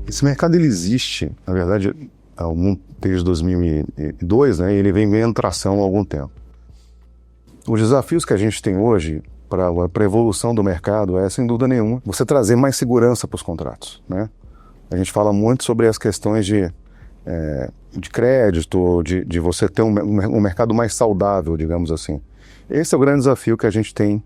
Esse mercado ele existe, na verdade, desde 2002, né, ele vem ganhando tração há algum tempo. Os desafios que a gente tem hoje para a evolução do mercado é, sem dúvida nenhuma, você trazer mais segurança para os contratos, né? A gente fala muito sobre as questões de crédito, de você ter um mercado mais saudável, digamos assim. Esse é o grande desafio que a gente tem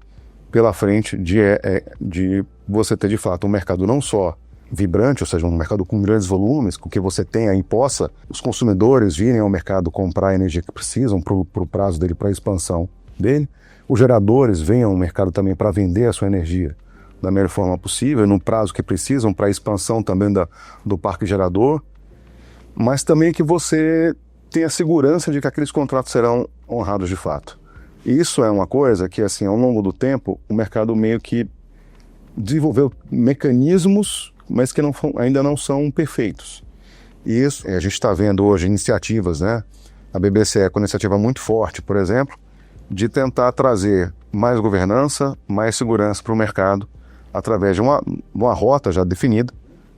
pela frente de você ter, de fato, um mercado não só vibrante, ou seja, um mercado com grandes volumes, com que você tenha e possa os consumidores virem ao mercado comprar a energia que precisam para o prazo dele, para a expansão dele. Os geradores venham ao mercado também para vender a sua energia da melhor forma possível, no prazo que precisam, para a expansão também do parque gerador, mas também que você tenha segurança de que aqueles contratos serão honrados de fato. E isso é uma coisa que, assim, ao longo do tempo, o mercado meio que desenvolveu mecanismos, mas que ainda não são perfeitos. E isso, a gente está vendo hoje iniciativas, né? A BBCE com uma iniciativa muito forte, por exemplo, de tentar trazer mais governança, mais segurança para o mercado, através de uma rota já definida,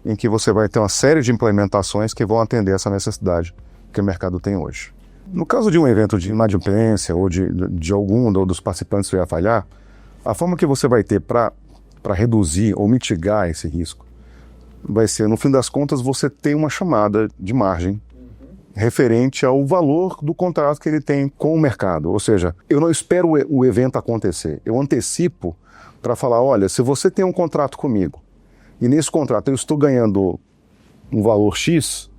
em que você vai ter uma série de implementações que vão atender essa necessidade que o mercado tem hoje. No caso de um evento de inadimplência ou de algum dos participantes que vai falhar, a forma que você vai ter para reduzir ou mitigar esse risco vai ser, no fim das contas, você ter uma chamada de margem referente ao valor do contrato que ele tem com o mercado. Ou seja, eu não espero o evento acontecer, eu antecipo para falar, olha, se você tem um contrato comigo e nesse contrato eu estou ganhando um valor X,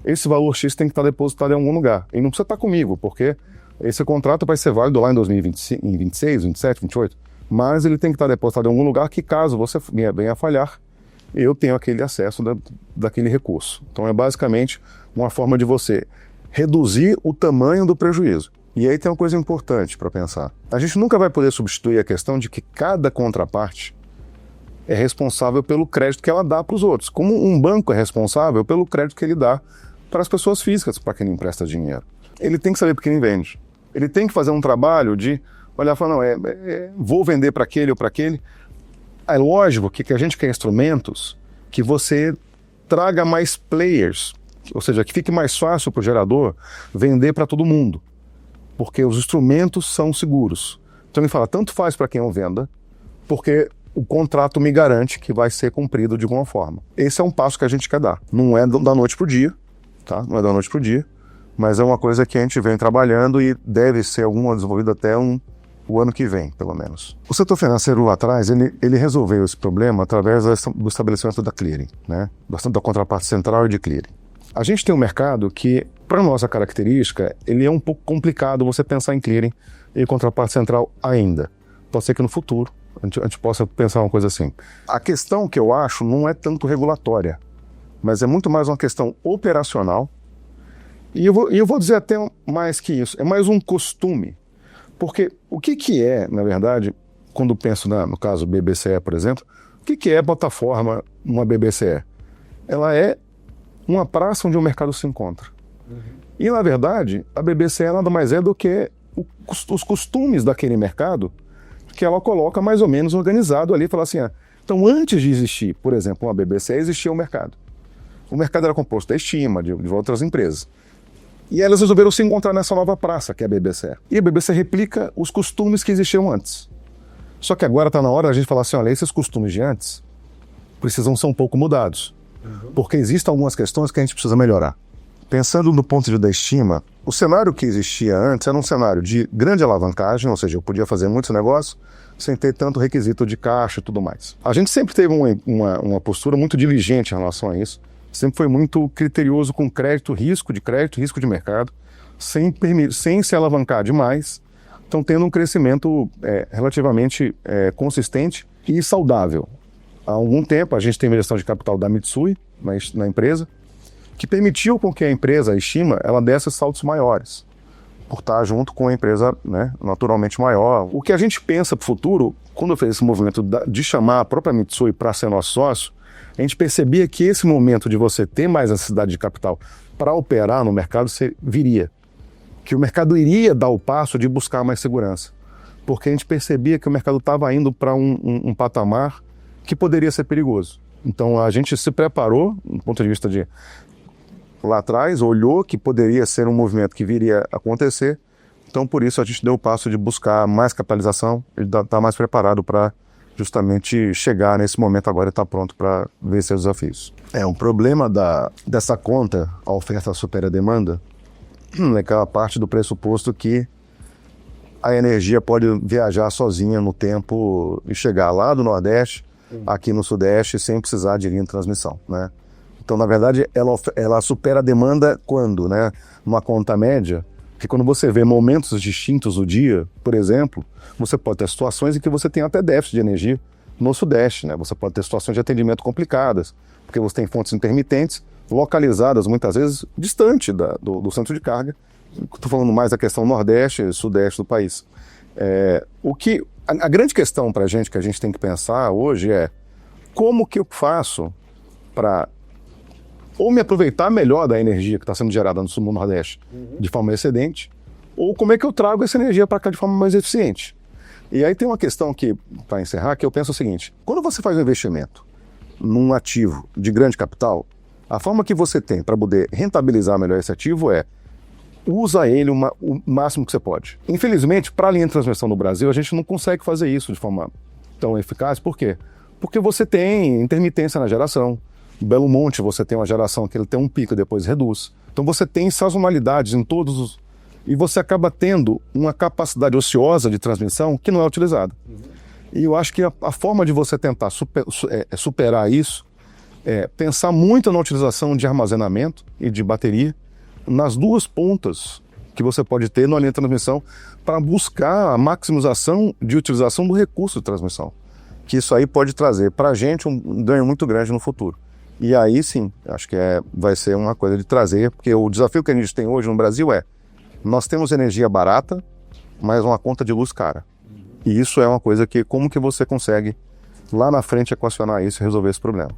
esse valor X tem que estar depositado em algum lugar. E não precisa estar comigo, porque esse contrato vai ser válido lá em 2025, em 26, 27, 28, mas ele tem que estar depositado em algum lugar que, caso você venha a falhar, eu tenho aquele acesso daquele recurso. Então é basicamente uma forma de você reduzir o tamanho do prejuízo. E aí tem uma coisa importante para pensar. A gente nunca vai poder substituir a questão de que cada contraparte é responsável pelo crédito que ela dá para os outros. Como um banco é responsável pelo crédito que ele dá para as pessoas físicas, para quem empresta dinheiro. Ele tem que saber para quem vende. Ele tem que fazer um trabalho de olhar e falar, não, vou vender para aquele ou para aquele. É lógico que a gente quer instrumentos que você traga mais players, ou seja, que fique mais fácil para o gerador vender para todo mundo, porque os instrumentos são seguros. Então ele fala, tanto faz para quem eu venda, porque o contrato me garante que vai ser cumprido de alguma forma. Esse é um passo que a gente quer dar. Não é da noite para o dia, tá? Não é da noite para o dia, mas é uma coisa que a gente vem trabalhando e deve ser desenvolvida até o ano que vem, pelo menos. O setor financeiro lá atrás, ele resolveu esse problema através do estabelecimento da clearing, né? Da contraparte central e de clearing. A gente tem um mercado que, para nossa característica, ele é um pouco complicado você pensar em clearing e contraparte central ainda. Pode ser que no futuro a gente possa pensar uma coisa assim. A questão que eu acho não é tanto regulatória, mas é muito mais uma questão operacional. E eu vou dizer até mais que isso, é mais um costume. Porque o que é, na verdade, quando penso no caso BBCE, por exemplo, o que é a plataforma numa BBCE? Ela é uma praça onde o mercado se encontra. E, na verdade, a BBCE nada mais é do que os costumes daquele mercado que ela coloca mais ou menos organizado ali e fala assim, então antes de existir, por exemplo, uma BBCE, existia um mercado. O mercado era composto da Estima, de outras empresas. E elas resolveram se encontrar nessa nova praça, que é a BBCE. E a BBCE replica os costumes que existiam antes. Só que agora está na hora da gente falar assim, olha, esses costumes de antes precisam ser um pouco mudados. Porque existem algumas questões que a gente precisa melhorar. Pensando no ponto de vista da Estima, o cenário que existia antes era um cenário de grande alavancagem, ou seja, eu podia fazer muitos negócios sem ter tanto requisito de caixa e tudo mais. A gente sempre teve uma postura muito diligente em relação a isso. Sempre foi muito criterioso com crédito, risco de mercado, sem se alavancar demais, então tendo um crescimento relativamente consistente e saudável. Há algum tempo a gente tem uma gestão de capital da Mitsui na empresa, que permitiu com que a empresa, a Estima, ela desse saltos maiores, por estar junto com a empresa, né, naturalmente maior. O que a gente pensa para o futuro, quando eu fiz esse movimento de chamar a própria Mitsui para ser nosso sócio, a gente percebia que esse momento de você ter mais necessidade de capital para operar no mercado viria. Que o mercado iria dar o passo de buscar mais segurança. Porque a gente percebia que o mercado estava indo para um patamar que poderia ser perigoso. Então a gente se preparou, do ponto de vista de lá atrás, olhou que poderia ser um movimento que viria a acontecer. Então por isso a gente deu o passo de buscar mais capitalização e estar mais preparado para justamente chegar nesse momento agora e estar pronto para vencer os desafios. Um problema dessa conta, a oferta supera a demanda, é aquela parte do pressuposto que a energia pode viajar sozinha no tempo e chegar lá do Nordeste, aqui no Sudeste, sem precisar de linha de transmissão, né? Então, na verdade, ela supera a demanda quando, né? Numa conta média, que quando você vê momentos distintos do dia, por exemplo, você pode ter situações em que você tem até déficit de energia no Sudeste, né? Você pode ter situações de atendimento complicadas, porque você tem fontes intermitentes, localizadas muitas vezes distante do centro de carga. Estou falando mais da questão Nordeste e Sudeste do país. A grande questão para a gente, que a gente tem que pensar hoje é como que eu faço para ou me aproveitar melhor da energia que está sendo gerada no Sul do Nordeste de forma excedente, ou como é que eu trago essa energia para cá de forma mais eficiente. E aí tem uma questão que, para encerrar, que eu penso o seguinte: quando você faz um investimento num ativo de grande capital, a forma que você tem para poder rentabilizar melhor esse ativo usa ele o máximo que você pode. Infelizmente, para a linha de transmissão no Brasil, a gente não consegue fazer isso de forma tão eficaz. Por quê? Porque você tem intermitência na geração. Em Belo Monte, você tem uma geração que ele tem um pico e depois reduz. Então você tem sazonalidades em todos os... E você acaba tendo uma capacidade ociosa de transmissão que não é utilizada. E eu acho que a forma de você tentar superar isso é pensar muito na utilização de armazenamento e de bateria nas duas pontas que você pode ter na linha de transmissão para buscar a maximização de utilização do recurso de transmissão. Que isso aí pode trazer para a gente um ganho muito grande no futuro. E aí sim, acho que vai ser uma coisa de trazer, porque o desafio que a gente tem hoje no Brasil nós temos energia barata, mas uma conta de luz cara. E isso é uma coisa que, como que você consegue lá na frente equacionar isso e resolver esse problema?